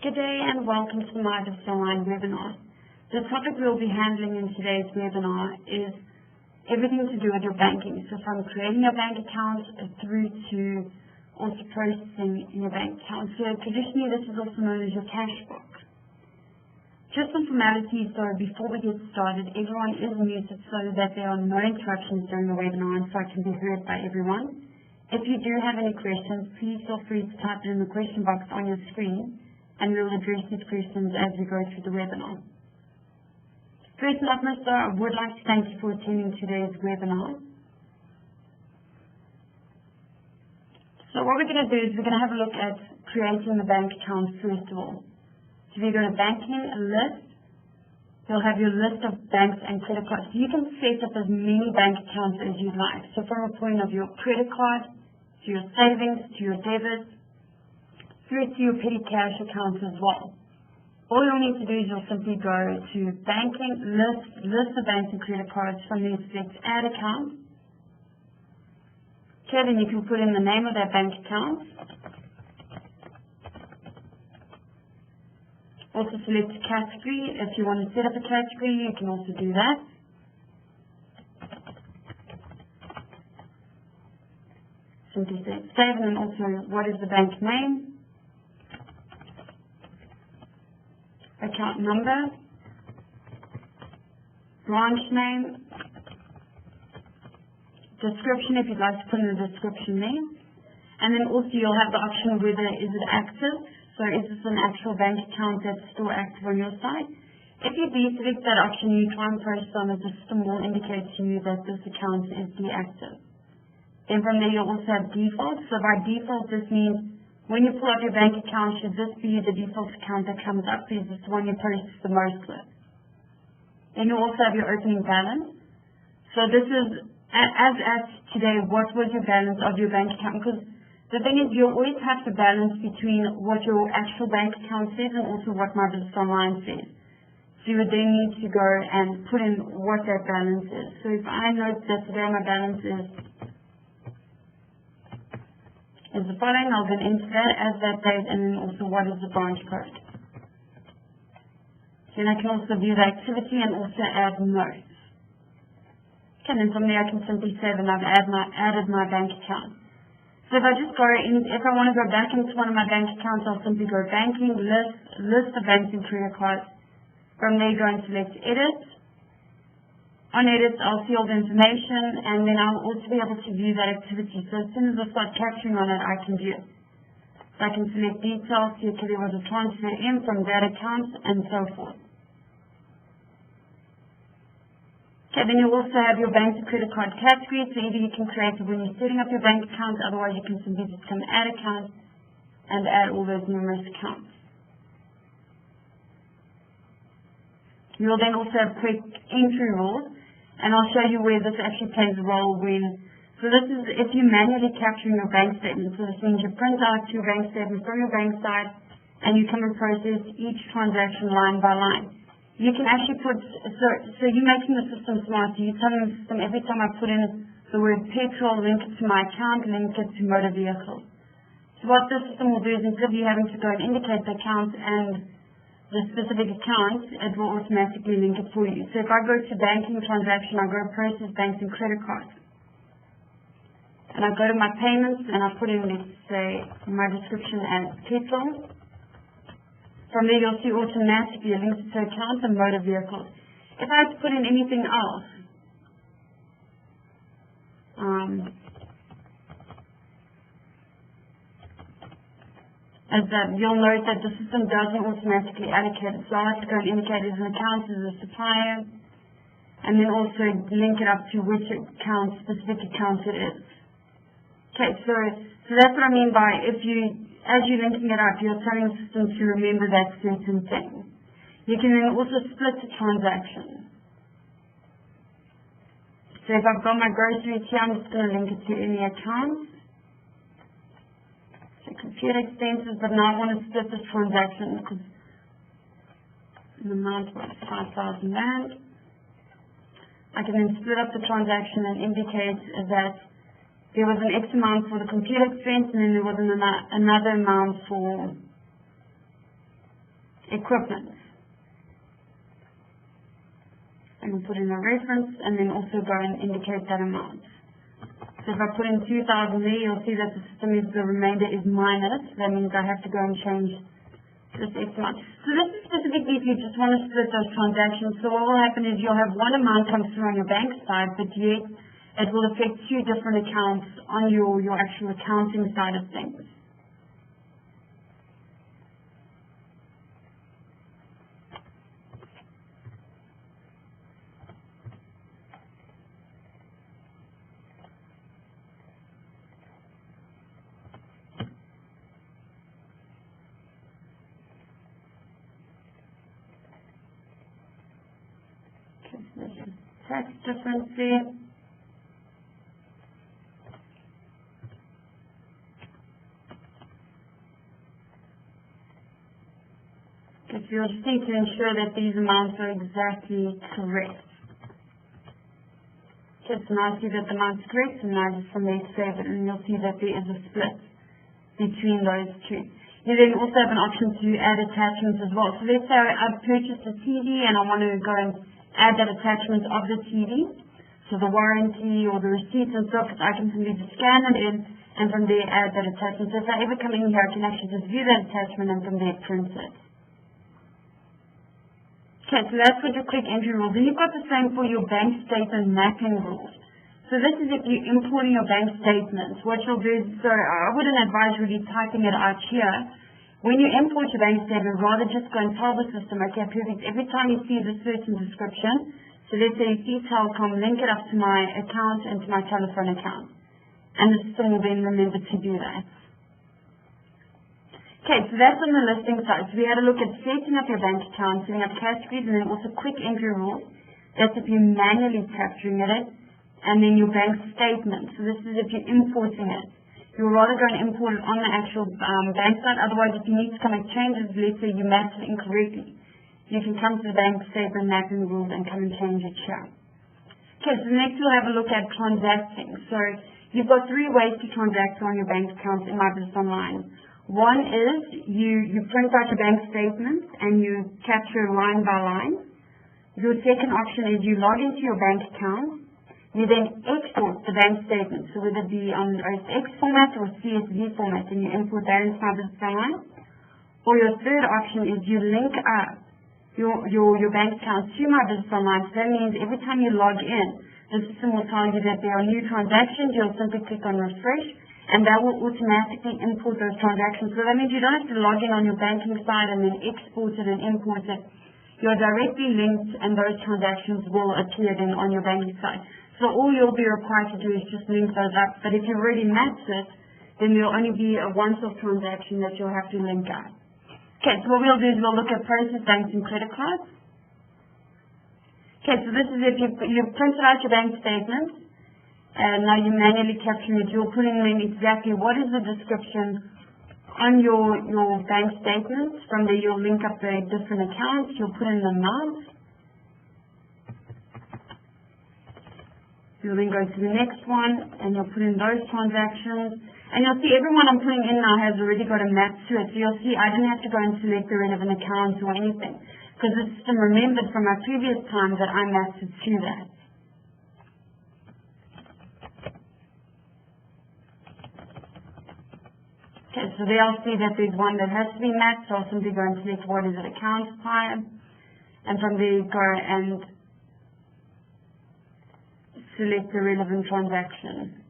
Good day and welcome to the My Business Online webinar. The topic we'll be handling in today's webinar is everything to do with your banking. So from creating your bank account through to also processing in your bank account. So traditionally this is also known as your cash book. Just some formalities though before we get started, everyone is muted so that there are no interruptions during the webinar and so it can be heard by everyone. If you do have any questions, please feel free to type it in the question box on your screen and we will address these questions as we go through the webinar. First and foremost though, I would like to thank you for attending today's webinar. So what we're going to do is we're going to have a look at creating the bank account first of all. So if you go to banking, list, you'll have your list of banks and credit cards. You can set up as many bank accounts as you'd like. So from a point of your credit card, to your savings, to your debit, through to your petty cash accounts as well. All you'll need to do is you'll simply go to banking, list the banks and credit cards. From there select add account. Okay, then you can put in the name of that bank account. Also select category. If you want to set up a category, you can also do that. Simply select save and then also what is the bank name, account number, branch name, description if you'd like to put in a description there, and then also you'll have the option of whether is it active. So is this an actual bank account that's still active on your side? If you deselect that option, you try and press on the system will indicate to you that this account is deactive. Then from there you'll also have default. So by default this means when you pull up your bank account, should this be the default account that comes up? Is this the one you process the most with? Then you also have your opening balance. So this is, as at today, what was your balance of your bank account? Because the thing is, you always have to balance between what your actual bank account says and also what My Business Online says. So you would then need to go and put in what that balance is. So if I note that today my balance is the following, I'll then enter that as that date and then also what is the branch code. Then I can also view the activity and also add notes. Okay, then from there I can simply save and I've added my bank account. So if I just go in, if I want to go back into one of my bank accounts, I'll simply go banking, list the banks and credit cards. From there go and select edit. On edit, I'll see all the information and then I'll also be able to view that activity. So as soon as I start capturing on it, I can view it. So I can select details, see if there was a transfer in from that account and so forth. Okay, then you also have your bank and credit card category. So either you can create it when you're setting up your bank account, otherwise you can simply just come add account and add all those numerous accounts. You will then also have quick entry rules. And I'll show you where this actually plays a role so this is if you're manually capturing your bank statement. So this means you print out your bank statement from your bank side and you come and process each transaction line by line. You can actually put, so you're making the system smart. So you're telling the system every time I put in the word petrol, link it to my account, link it to motor vehicle. So what the system will do is instead of you having to go and indicate the account and the specific account, it will automatically link it for you. So if I go to banking transaction, I go process banks and credit cards. And I go to my payments and I put in, let's say, my description as petrol. From there you'll see automatically a link to account and motor vehicles. If I had to put in anything else, you'll note that the system doesn't automatically allocate it. So I have to go and indicate as an account, as a supplier, and then also link it up to which account, specific account it is. Okay, so that's what I mean by as you're linking it up, you're telling the system to remember that certain thing. You can then also split the transaction. So if I've got my groceries here, I'm just going to link it to any account. Computer expenses, but now I want to split this transaction because the amount was 5,000 rand. I can then split up the transaction and indicate that there was an X amount for the computer expense and then there was another amount for equipment. I can put in a reference and then also go and indicate that amount. So if I put in 2,000 there, you'll see that the system is, the remainder is minus. That means I have to go and change this X amount. So this is specifically if you just want to split those transactions. So what will happen is you'll have one amount come through on your bank side, but yet it will affect two different accounts on your actual accounting side of things. Tax difference there. Okay, so you'll just need to ensure that these amounts are exactly correct. Okay, so now I see that the amount's correct, and now just from there save it, and you'll see that there is a split between those two. You then also have an option to add attachments as well. So let's say I've purchased a TV and I want to go and add that attachment of the TV. So the warranty or the receipts and stuff, I can simply just scan it in and from there add that attachment. So if I ever come in here, I can actually just view that attachment and from there print it. Okay, so that's with your quick entry rules. Then you've got the same for your bank statement mapping rules. So this is if you're importing your bank statements. What you'll do is, so I wouldn't advise really typing it out here. When you import your bank statement, rather just go and tell the system, okay, perfect, every time you see this certain description, so let's say you see telecom, link it up to my account and to my telephone account. And the system will then remember to do that. Okay, so that's on the listing side. So we had a look at setting up your bank account, setting up categories, and then also quick entry rules. That's if you're manually capturing it, and then your bank statement. So this is if you're importing it. You'll rather go and import it on the actual bank side. Otherwise, if you need to come and change it, let's say you mapped it incorrectly, you can come to the bank statement mapping rules and come and change it here. Okay, so next we'll have a look at transacting. So you've got three ways to transact on your bank account in My Business Online. One is you print out your bank statement and you capture line by line. Your second option is you log into your bank account. You then export the bank statement, so whether it be on OSX format or CSV format, and you import that into My Business Online. Or your third option is you link up your bank account to My Business Online. So that means every time you log in, the system will tell you that there are new transactions. You'll simply click on refresh, and that will automatically import those transactions. So that means you don't have to log in on your banking side and then export it and import it. You're directly linked, and those transactions will appear then on your banking side. So all you'll be required to do is just link those up. But if you've already mapped it, then there'll only be a once-off transaction that you'll have to link up. Okay, so what we'll do is we'll look at process banks and credit cards. Okay, so this is if you've printed out your bank statement, and now you're manually capturing it. You'll put in exactly what is the description on your bank statement. From there you'll link up the different accounts. You'll put in the amount. You'll then go to the next one, and you'll put in those transactions. And you'll see everyone I'm putting in now has already got a map to it. So you'll see I didn't have to go and select the relevant accounts or anything, because the system remembered from my previous time that I mapped it to that. Okay, so there I'll see that there's one that has to be mapped, so I'll simply go and select what is it, account type, and from there go and select the relevant transaction.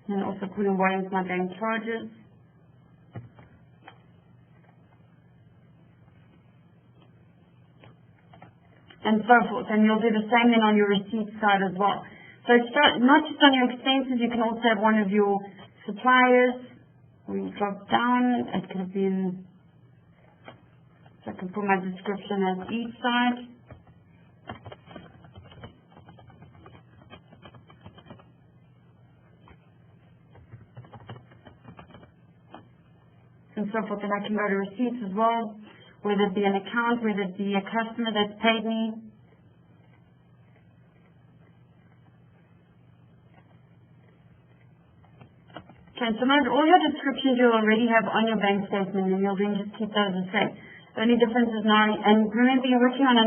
And also put in what is my bank charges. And so forth. And you'll do the same then on your receipt side as well. So it's not just on your expenses, you can also have one of your suppliers. We drop down, it could have been, so I can put my description as each side. And so forth, and I can go to receipts as well, whether it be an account, whether it be a customer that's paid me. Okay, so note all your descriptions you already have on your bank statement, and you'll then just keep those the same. The only difference is now, and remember you're working on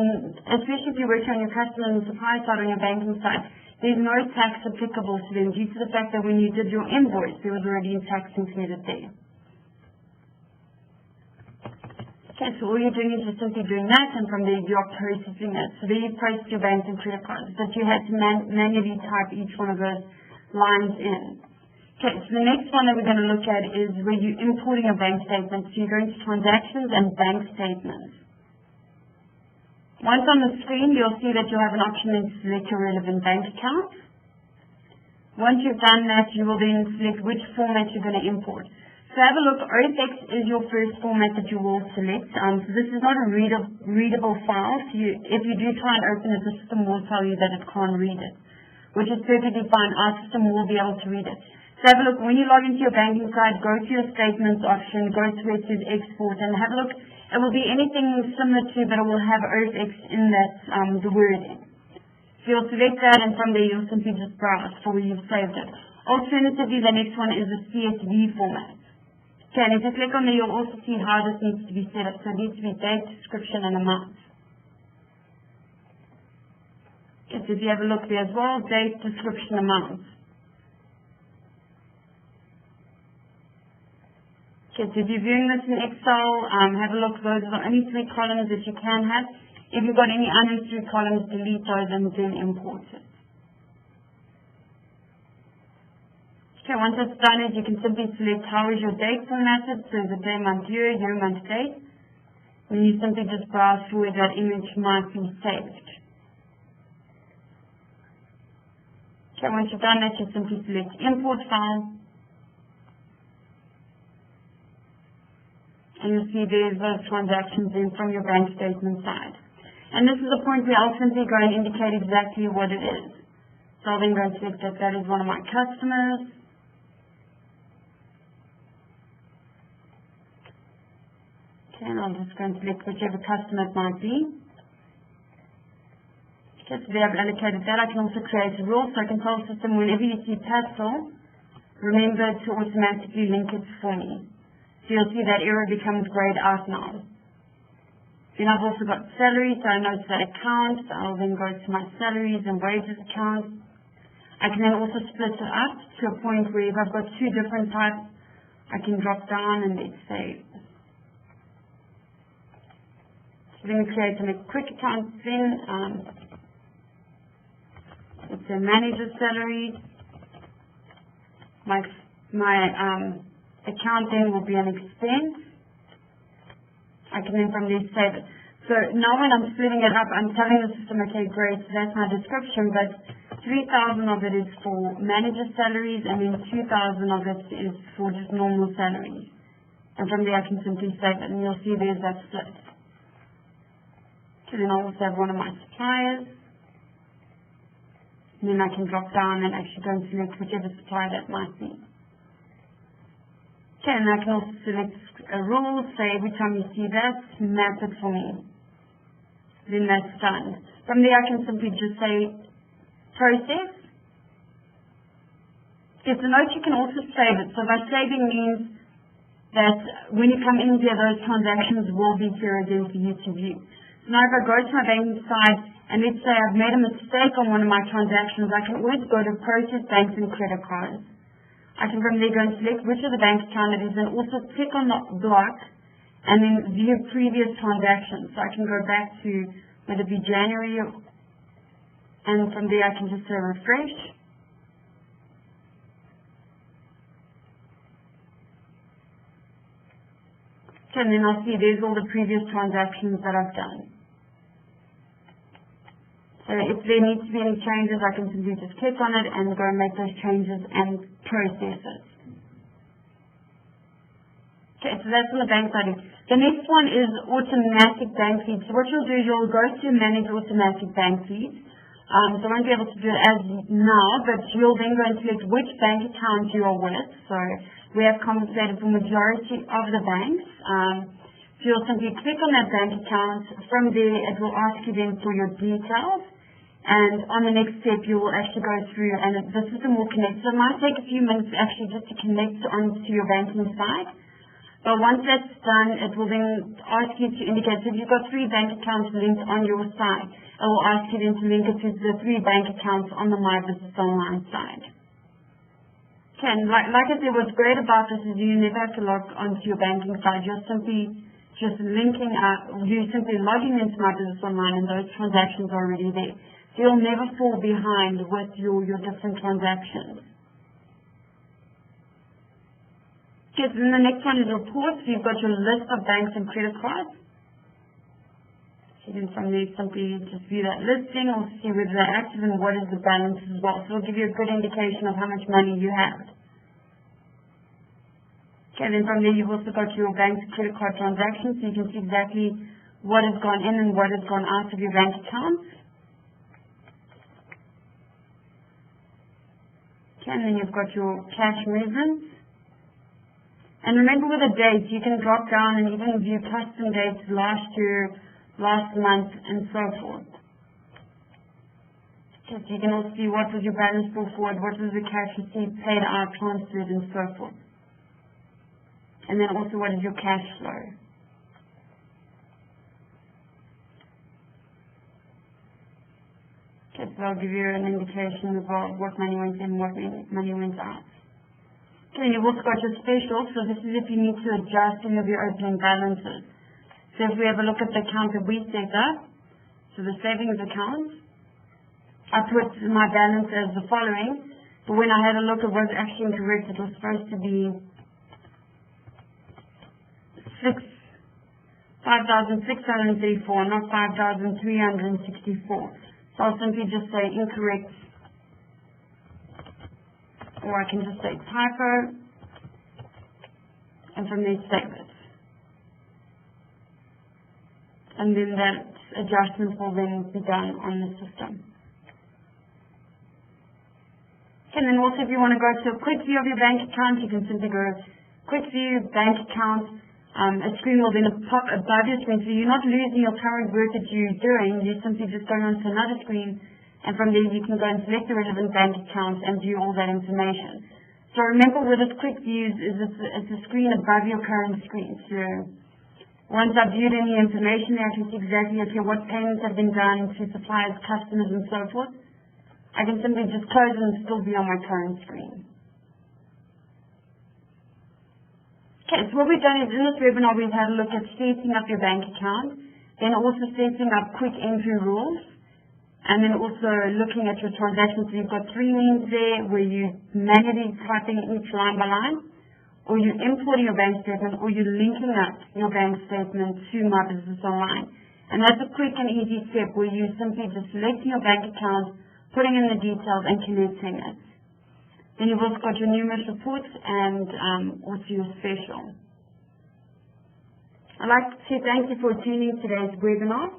especially if you're working on your customer and supply side on your banking side, there's no tax applicable to them due to the fact that when you did your invoice, there was already a tax included there. Okay, so all you're doing is just simply doing that, and from there you're processing it. So there you post your bank and credit cards, but you had to manually type each one of those lines in. Okay, so the next one that we're going to look at is where you're importing a bank statement. So you're going to transactions and bank statements. Once on the screen, you'll see that you'll have an option to select your relevant bank account. Once you've done that, you will then select which format you're going to import. So have a look, OFX is your first format that you will select. So this is not a readable file. So if you do try and open it, the system will tell you that it can't read it, which is perfectly fine. Our system will be able to read it. So have a look, when you log into your banking side, go to your statements option, go to where it says export, and have a look. It will be anything similar to, but it will have OFX in that, the wording. So you'll select that, and from there you'll simply just browse for where you've saved it. Alternatively, the next one is the CSV format. Okay, and if you click on there, you'll also see how this needs to be set up. So it needs to be date, description, and amount. Okay, so if you have a look there as well, date, description, amount. Okay, so if you're viewing this in Excel, have a look. Those are the only 3 columns that you can have. If you've got any unnecessary columns, delete those and then import it. Okay, once it's done, you can simply select how is your date formatted. So the day, month, year, month, date. And you simply just browse for where that image might be saved. Okay, once you've done that, you simply select import file. And you'll see there's those transactions in from your bank statement side. And this is the point where I'll simply go and indicate exactly what it is. So I'll then go and select that that is one of my customers. Okay, and I'll just go and select whichever customer it might be. Okay, so there I've allocated that. I can also create a rule, so I can tell the system whenever you see Pastel, remember to automatically link it for me. So you'll see that error becomes grayed out now. Then I've also got salary, so I know it's that account. So I'll then go to my salaries and wages account. I can then also split it up to a point where if I've got 2 different types, I can drop down and let's say, so then we create a quick account then. It's a manager salary. My accounting will be an expense. I can then from there save it. So now when I'm splitting it up, I'm telling the system, okay, great, so that's my description, but 3,000 of it is for manager salaries, and then 2,000 of it is for just normal salaries. And from there I can simply save it, and you'll see there's that split. So then I'll also have one of my suppliers. And then I can drop down and actually go and select whichever supplier that might be. Okay, and I can also select a rule, say every time you see that, map it for me. Then that's done. From there I can simply just say process. Okay, so note you can also save it. So by saving means that when you come in here, those transactions will be here again for you to view. So now if I go to my banking side, and let's say I've made a mistake on one of my transactions, I can always go to process banks and credit cards. I can from there go and select which of the bank account it is and also click on the block and then view previous transactions. So I can go back to whether it be January and from there I can just say refresh. Okay, and then I'll see there's all the previous transactions that I've done. So if there needs to be any changes, I can simply just click on it and go and make those changes and process it. Okay, so that's on the bank side. The next one is automatic bank feeds. So what you'll do is you'll go to manage automatic bank feeds. So I won't be able to do it as now, but you'll then go and select which bank account you are with. So we have compensated for majority of the banks. So you'll simply click on that bank account. From there, it will ask you then for your details. And on the next step, you will actually go through and the system will connect. So it might take a few minutes actually just to connect onto your banking site. But once that's done, it will then ask you to indicate, so if you've got 3 bank accounts linked on your site, it will ask you then to link it to the 3 bank accounts on the My Business Online side. Okay, and like I said, what's great about this is you never have to log onto your banking site. You're simply just linking up, you're simply logging into My Business Online and those transactions are already there. So you'll never fall behind with your different transactions. Okay, so then the next one is reports. So you've got your list of banks and credit cards. So you can from there simply just view that listing or see whether they're active and what is the balance as well. So it'll give you a good indication of how much money you have. Okay, then from there you've also got your bank's credit card transactions, so you can see exactly what has gone in and what has gone out of your bank accounts. Okay, and then you've got your cash movements. And remember with the dates, you can drop down and even view custom dates last year, last month, and so forth. Okay, so you can also see what was your balance pull forward, what was the cash received, paid out, transferred, and so forth. And then also what is your cash flow. Okay, so I'll give you an indication of what money went in and what money went out. Okay, you've also got your specials, so this is if you need to adjust any of your opening balances. So if we have a look at the account that we set up, so the savings account, I put my balance as the following, but when I had a look it was actually incorrect. It was supposed to be 5,634, not 5,364. So I'll simply just say incorrect, or I can just say typo, and from there save it. And then that adjustment will then be done on the system. Okay, and then also if you want to go to a quick view of your bank account, you can simply go quick view, bank account. A screen will then pop above your screen, so you're not losing your current work that you're doing, you're simply just going on to another screen. And from there you can go and select the relevant bank account and view all that information. So remember with this quick views is it's a screen above your current screen. So once I've viewed any information there, I can see exactly what payments have been done to suppliers, customers, and so forth. I can simply just close it and still be on my current screen. Okay, so what we've done is in this webinar we've had a look at setting up your bank account, then also setting up quick entry rules, and then also looking at your transactions. So you've got 3 means there where you're manually typing each line by line, or you're importing your bank statement, or you're linking up your bank statement to My Business Online. And that's a quick and easy step where you simply just selecting your bank account, putting in the details, and connecting it. Then you've also got your numerous reports and also your special. I'd like to thank you for attending today's webinar.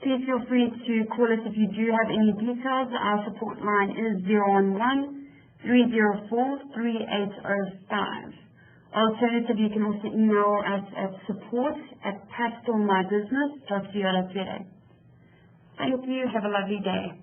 Please feel free to call us if you do have any details. Our support line is 011-304-3805. Alternatively, you can also email us at support@pastelmybusiness.co.za. Thank you. Have a lovely day.